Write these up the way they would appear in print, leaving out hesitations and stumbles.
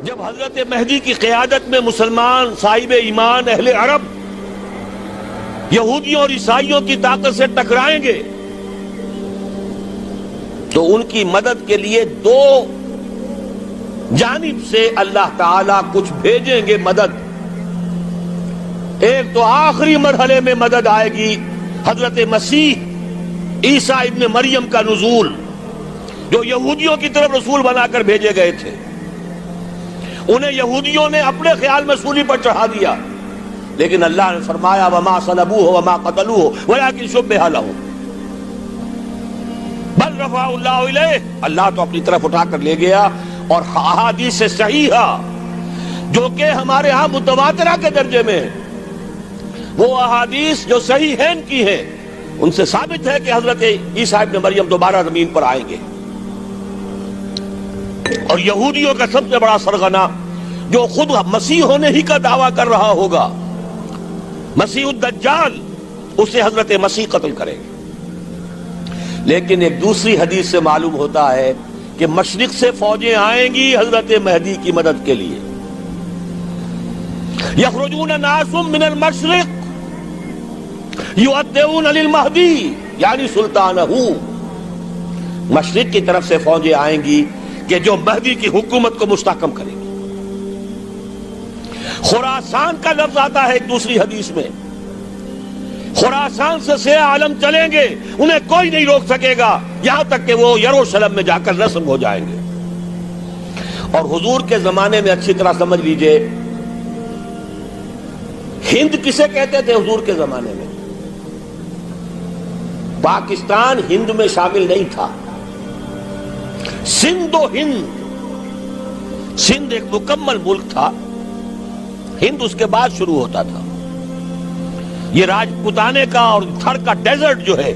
جب حضرت مہدی کی قیادت میں مسلمان صاحب ایمان اہل عرب یہودیوں اور عیسائیوں کی طاقت سے ٹکرائیں گے تو ان کی مدد کے لیے دو جانب سے اللہ تعالیٰ کچھ بھیجیں گے مدد. ایک تو آخری مرحلے میں مدد آئے گی حضرت مسیح عیسیٰ ابن مریم کا نزول، جو یہودیوں کی طرف رسول بنا کر بھیجے گئے تھے. انہیں یہودیوں نے اپنے خیال میں سولی پر چڑھا دیا، لیکن اللہ نے فرمایا وما صلبوہ وما قتلوہ ولکن شبہ لہم بل رفعہ اللہ الیہ. اللہ تو اپنی طرف اٹھا کر لے گیا. اور احادیث صحیحہ جو کہ ہمارے ہاں متواترہ کے درجے میں، وہ احادیث جو صحیحین کی ہیں، ان سے ثابت ہے کہ حضرت عیسیٰ ابن مریم دوبارہ زمین پر آئیں گے. اور یہودیوں کا سب سے بڑا سرغنہ جو خود مسیح ہونے ہی کا دعویٰ کر رہا ہوگا، مسیح الدجال، اسے حضرت مسیح قتل کریں گے. لیکن ایک دوسری حدیث سے معلوم ہوتا ہے کہ مشرق سے فوجیں آئیں گی حضرت مہدی کی مدد کے لیے. یخرجون ناس من المشرق یؤدون للمہدی یعنی سلطانہ. مشرق کی طرف سے فوجیں آئیں گی کہ جو مہدی کی حکومت کو مستحکم کریں گی. خراسان کا لفظ آتا ہے ایک دوسری حدیث میں. خراسان سے سیاہ عالم چلیں گے، انہیں کوئی نہیں روک سکے گا یہاں تک کہ وہ یروشلم میں جا کر نصب ہو جائیں گے. اور حضور کے زمانے میں اچھی طرح سمجھ لیجئے، ہند کسے کہتے تھے حضور کے زمانے میں؟ پاکستان ہند میں شامل نہیں تھا. سندھ و ہند، سندھ ایک مکمل ملک تھا، ہند اس کے بعد شروع ہوتا تھا. یہ راجپوتانے کا اور تھر کا ڈیزرٹ جو ہے،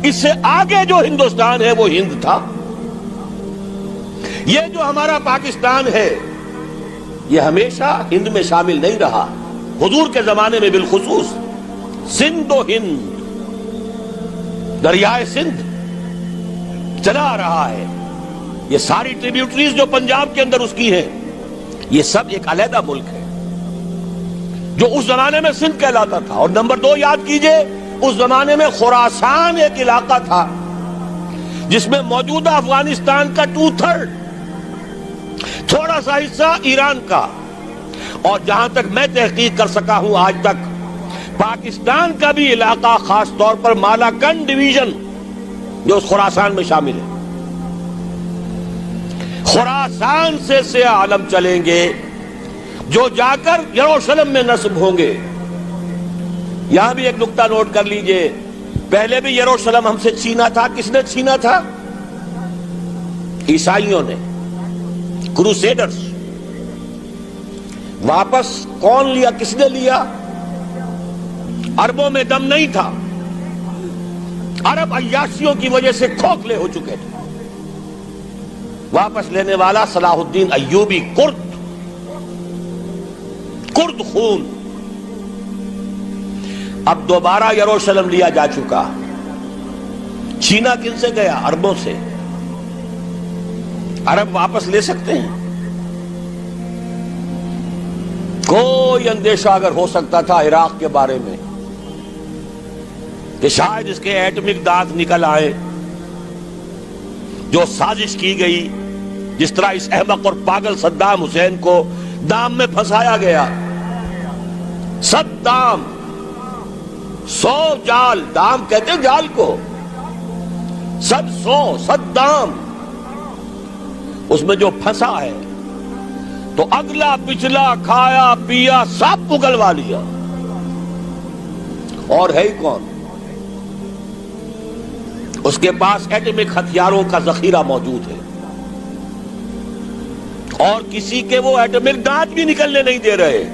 اس سے آگے جو ہندوستان ہے وہ ہند تھا. یہ جو ہمارا پاکستان ہے یہ ہمیشہ ہند میں شامل نہیں رہا. حضور کے زمانے میں بالخصوص سندھ و ہند، دریائے سندھ چلا آ رہا ہے. یہ ساری ٹریبیوٹریز جو پنجاب کے اندر اس کی ہیں، یہ سب ایک علیحدہ ملک ہے جو اس زمانے میں سندھ کہلاتا تھا. اور نمبر 2 یاد کیجئے، اس زمانے میں خراسان ایک علاقہ تھا جس میں موجودہ افغانستان کا 2/3، تھوڑا سا حصہ ایران کا، اور جہاں تک میں تحقیق کر سکا ہوں آج تک پاکستان کا بھی علاقہ، خاص طور پر مالاکنڈ ڈویژن جو اس خراسان میں شامل ہے. خراسان سے سیاہ عالم چلیں گے جو جا کر یروشلم میں نصب ہوں گے. یہاں بھی ایک نقطہ نوٹ کر لیجئے، پہلے بھی یروشلم ہم سے چھینا تھا. کس نے چھینا تھا؟ عیسائیوں نے، کروسیڈرز. واپس کون لیا؟ کس نے لیا؟ عربوں میں دم نہیں تھا، عرب عیاشیوں کی وجہ سے کھوکھلے ہو چکے تھے. واپس لینے والا صلاح الدین ایوبی، کرد خون. اب دوبارہ یروشلم لیا جا چکا. چھینا کن سے گیا؟ عربوں سے. عرب واپس لے سکتے ہیں؟ کوئی اندیشہ اگر ہو سکتا تھا عراق کے بارے میں کہ شاید اس کے ایٹمک دانت نکل آئے، جو سازش کی گئی، جس طرح اس احمق اور پاگل صدام حسین کو دام میں پھنسایا گیا. صدام 100 جال، دام کہتے ہیں جال کو، 100 اس میں جو پھنسا ہے تو اگلا پچھلا کھایا پیا سب پگلوا لیا. اور ہے ہی کون؟ اس کے پاس ایٹمک ہتھیاروں کا ذخیرہ موجود ہے، اور کسی کے وہ ایٹمک دانت بھی نکلنے نہیں دے رہے.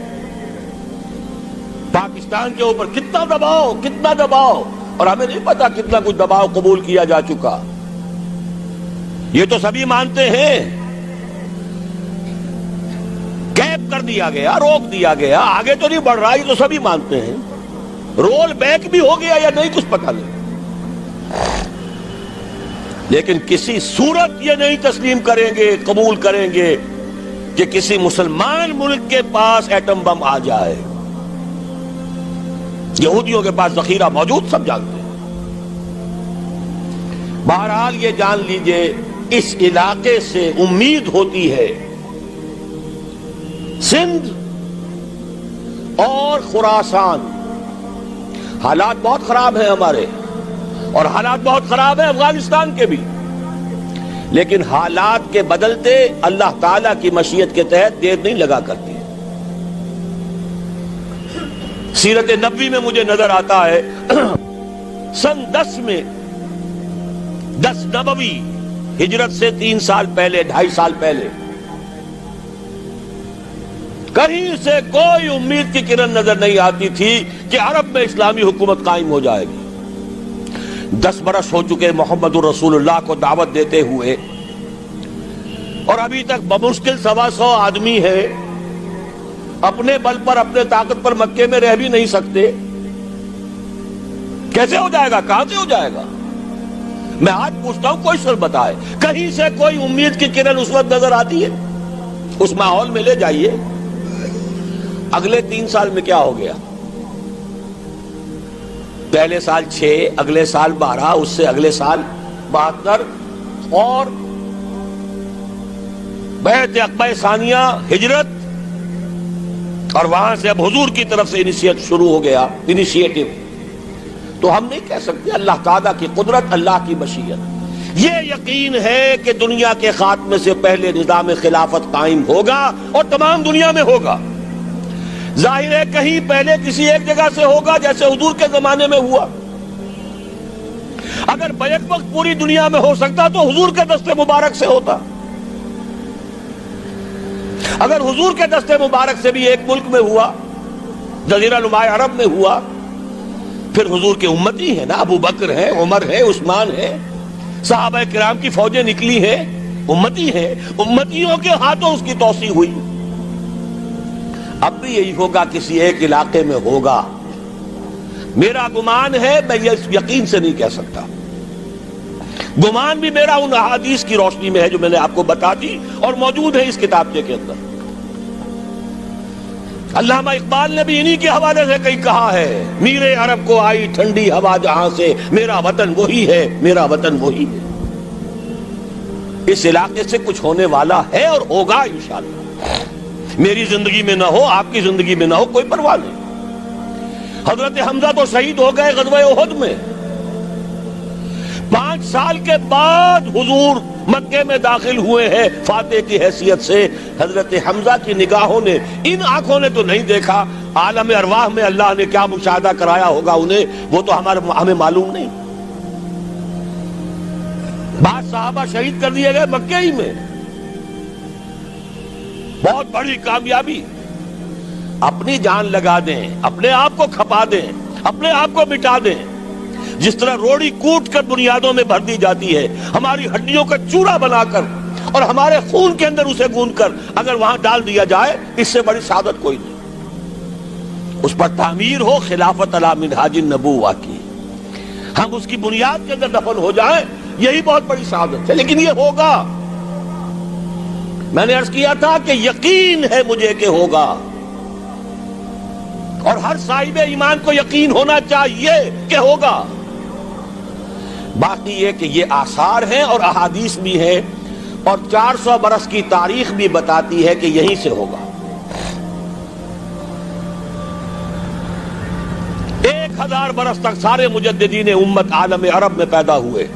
پاکستان کے اوپر کتنا دباؤ، اور ہمیں نہیں پتا کتنا کچھ دباؤ قبول کیا جا چکا. یہ تو سبھی مانتے ہیں. کیپ کر دیا گیا، روک دیا گیا، آگے تو نہیں بڑھ رہا، یہ تو سبھی مانتے ہیں. رول بیک بھی ہو گیا یا نہیں کچھ پتہ نہیں. لیکن کسی صورت یہ نہیں تسلیم کریں گے، قبول کریں گے کہ کسی مسلمان ملک کے پاس ایٹم بم آ جائے. یہودیوں کے پاس ذخیرہ موجود، سب جانتے ہیں. بہرحال یہ جان لیجئے اس علاقے سے امید ہوتی ہے سندھ اور خراسان. حالات بہت خراب ہیں ہمارے، اور حالات بہت خراب ہیں افغانستان کے بھی، لیکن حالات کے بدلتے اللہ تعالیٰ کی مشیت کے تحت دیر نہیں لگا کرتی. سیرت نبوی میں مجھے نظر آتا ہے سن 10 میں، 10 نبوی، ہجرت سے 3 سال پہلے، 2.5 سال پہلے، کہیں سے کوئی امید کی کرن نظر نہیں آتی تھی کہ عرب میں اسلامی حکومت قائم ہو جائے گی. 10 برس ہو چکے محمد الرسول اللہ کو دعوت دیتے ہوئے، اور ابھی تک بمشکل 125 آدمی ہے. اپنے بل پر، اپنے طاقت پر مکے میں رہ بھی نہیں سکتے. کیسے ہو جائے گا؟ کہاں سے ہو جائے گا؟ میں آج پوچھتا ہوں، کوئی سر بتائے، کہیں سے کوئی امید کی کرن اس وقت نظر آتی ہے؟ اس ماحول میں لے جائیے. اگلے 3 سال میں کیا ہو گیا؟ پہلے سال 6، اگلے سال 12، اس سے اگلے سال 72، اور بیعت عقبہ ثانیہ، ہجرت، اور وہاں سے اب حضور کی طرف سے انیشیٹ شروع ہو گیا، انیشیٹو. تو ہم نہیں کہہ سکتے اللہ تعالیٰ کی قدرت، اللہ کی مشیت. یہ یقین ہے کہ دنیا کے خاتمے سے پہلے نظام خلافت قائم ہوگا، اور تمام دنیا میں ہوگا. ظاہر ہے کہیں پہلے کسی ایک جگہ سے ہوگا، جیسے حضور کے زمانے میں ہوا. اگر بیک وقت پوری دنیا میں ہو سکتا تو حضور کے دست مبارک سے ہوتا. اگر حضور کے دست مبارک سے بھی ایک ملک میں ہوا، جزیرہ نما عرب میں ہوا، پھر حضور کے امتی ہیں نا، ابو بکر ہیں، عمر ہے، عثمان ہے، صحابہ کرام کی فوجیں نکلی ہیں، امتی ہیں. امتیوں کے ہاتھوں اس کی توسیع ہوئی. اب بھی یہی ہوگا، کسی ایک علاقے میں ہوگا. میرا گمان ہے، میں یہ یقین سے نہیں کہہ سکتا. گمان بھی میرا ان احادیث کی روشنی میں ہے جو میں نے آپ کو بتا دی اور موجود ہے اس کتابچے کے اندر. علامہ اقبال نے بھی انہی کے حوالے سے کئی کہا ہے، میرے عرب کو آئی ٹھنڈی ہوا جہاں سے، میرا وطن وہی ہے، میرا وطن وہی ہے. اس علاقے سے کچھ ہونے والا ہے اور ہوگا انشاءاللہ. میری زندگی میں نہ ہو، آپ کی زندگی میں نہ ہو، کوئی پرواہ نہیں. حضرت حمزہ تو شہید ہو گئے غزوہ احد میں. 5 سال کے بعد حضور مکے میں داخل ہوئے ہیں فاتح کی حیثیت سے. حضرت حمزہ کی نگاہوں نے، ان آنکھوں نے تو نہیں دیکھا، عالم ارواح میں اللہ نے کیا مشاہدہ کرایا ہوگا انہیں، وہ تو ہمیں معلوم نہیں. بعض صحابہ شہید کر دیے گئے مکے ہی میں. بہت بڑی کامیابی. اپنی جان لگا دیں، اپنے آپ کو کھپا دیں، اپنے آپ کو مٹا دیں. جس طرح روڑی کوٹ کر بنیادوں میں بھر دی جاتی ہے، ہماری ہڈیوں کا چورا بنا کر اور ہمارے خون کے اندر اسے گوندھ کر اگر وہاں ڈال دیا جائے، اس سے بڑی سعادت کوئی نہیں. اس پر تعمیر ہو خلافت علی منہاج النبوہ کی، ہم اس کی بنیاد کے اندر دفن ہو جائیں، یہی بہت بڑی سعادت ہے. لیکن یہ ہوگا. میں نے عرض کیا تھا کہ یقین ہے مجھے کہ ہوگا، اور ہر صاحب ایمان کو یقین ہونا چاہیے کہ ہوگا. باقی یہ کہ یہ آثار ہیں اور احادیث بھی ہیں، اور 400 برس کی تاریخ بھی بتاتی ہے کہ یہیں سے ہوگا. 1000 برس تک سارے مجددین امت عالم عرب میں پیدا ہوئے.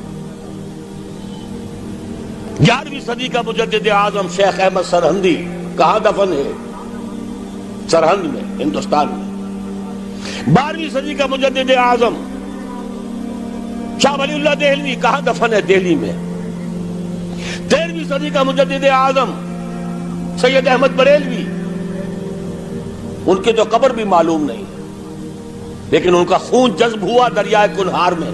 11ویں صدی کا مجدد اعظم شیخ احمد سرہندی کہاں دفن ہے؟ سرہند میں، ہندوستان میں. 12ویں صدی کا مجدد اعظم شاہ ولی اللہ دہلوی کہاں دفن ہے؟ دہلی میں. 13ویں صدی کا مجدد اعظم سید احمد بریلوی، ان کی تو قبر بھی معلوم نہیں، لیکن ان کا خون جذب ہوا دریائے کنہار میں،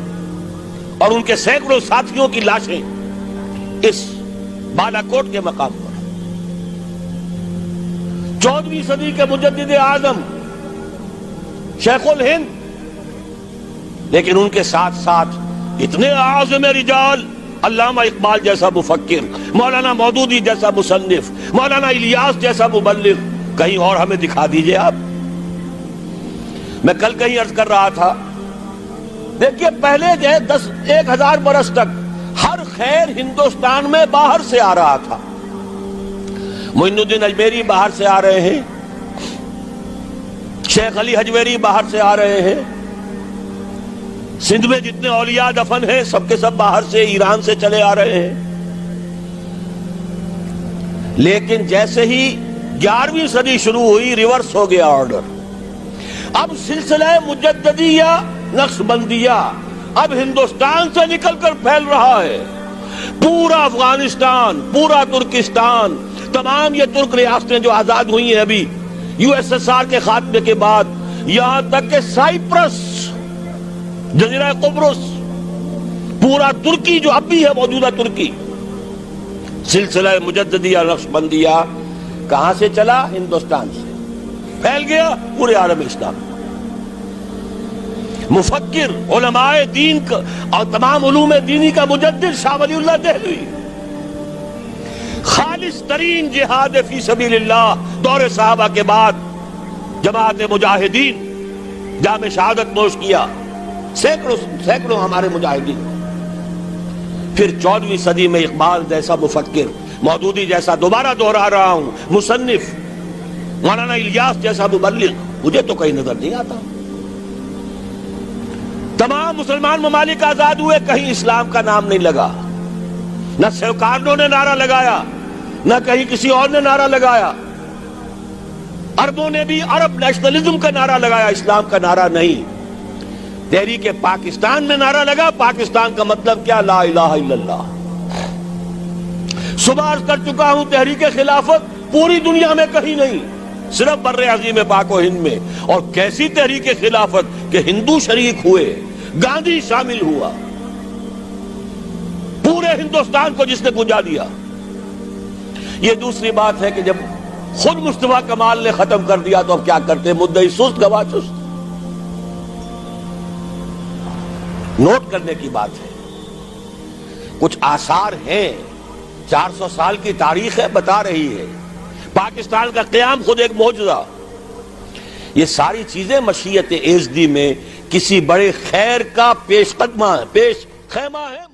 اور ان کے سینکڑوں ساتھیوں کی لاشیں اس بالا کوٹ کے مقام پر. 14ویں صدی کے مجدد اعظم شیخ الہند، لیکن ان کے ساتھ ساتھ اتنے اعظم رجال علامہ اقبال جیسا مفکر، مولانا مودودی جیسا مصنف، مولانا الیاس جیسا مبلغ کہیں اور ہمیں دکھا دیجئے آپ۔ میں کل کہیں عرض کر رہا تھا، دیکھیے پہلے جو ہے 1000 برس تک ہر خیر ہندوستان میں باہر سے آ رہا تھا۔ معین الدین اجمیری باہر سے آ رہے ہیں، شیخ علی حجویری باہر سے آ رہے ہیں، سندھ میں جتنے اولیاء دفن ہیں سب کے سب باہر سے، ایران سے چلے آ رہے ہیں۔ لیکن جیسے ہی 11ویں صدی شروع ہوئی، ریورس ہو گیا آرڈر۔ اب سلسلہ مجددیہ نقشبندیہ اب ہندوستان سے نکل کر پھیل رہا ہے۔ پورا افغانستان، پورا ترکستان، تمام یہ ترک ریاستیں جو آزاد ہوئی ہیں ابھی USSR کے خاتمے کے بعد، یہاں تک کہ سائپرس، جزیرہ قبرص، پورا ترکی جو اب بھی ہے موجودہ ترکی، سلسلہ مجددیہ نقشبندیہ کہاں سے چلا؟ ہندوستان سے پھیل گیا پورے عالم اسلام۔ مفکر، علماء دین اور تمام علوم دینی کا مجدد شاہ ولی اللہ دہلوی، خالص ترین جہاد فی سبیل اللہ دور صحابہ کے بعد جماعت مجاہدین جام شہادت نوش کیا، سینکڑوں ہمارے مجاہدین۔ پھر 14ویں صدی میں اقبال جیسا مفکر، مودودی جیسا، دوبارہ دوہرا رہا ہوں، مصنف، مولانا الیاس جیسا مبلغ مجھے تو کہیں نظر نہیں آتا۔ تمام مسلمان ممالک آزاد ہوئے، کہیں اسلام کا نام نہیں لگا، نہ سیوکارنوں نے نعرہ لگایا، نہ کہیں کسی اور نے نعرہ لگایا۔ عربوں نے بھی عرب نیشنلزم کا نعرہ لگایا، اسلام کا نعرہ نہیں۔ تحریک پاکستان میں نعرہ لگا، پاکستان کا مطلب کیا؟ لا الہ الا اللہ۔ صبح عرض کر چکا ہوں، تحریک خلافت پوری دنیا میں کہیں نہیں، صرف بر عظیم پاک و ہند میں۔ اور کیسی تحریک خلافت کہ ہندو شریک ہوئے، گاندھی شامل ہوا، پورے ہندوستان کو جس نے گنجا دیا۔ یہ دوسری بات ہے کہ جب خود مصطفیٰ کمال نے ختم کر دیا تو اب کیا کرتے؟ مدعی سست گواہ چست۔ نوٹ کرنے کی بات ہے، کچھ آثار ہیں، 400 سال کی تاریخ ہے، بتا رہی ہے پاکستان کا قیام خود ایک معجزہ۔ یہ ساری چیزیں مشیت ایزدی میں کسی بڑے خیر کا پیش خیمہ ہے۔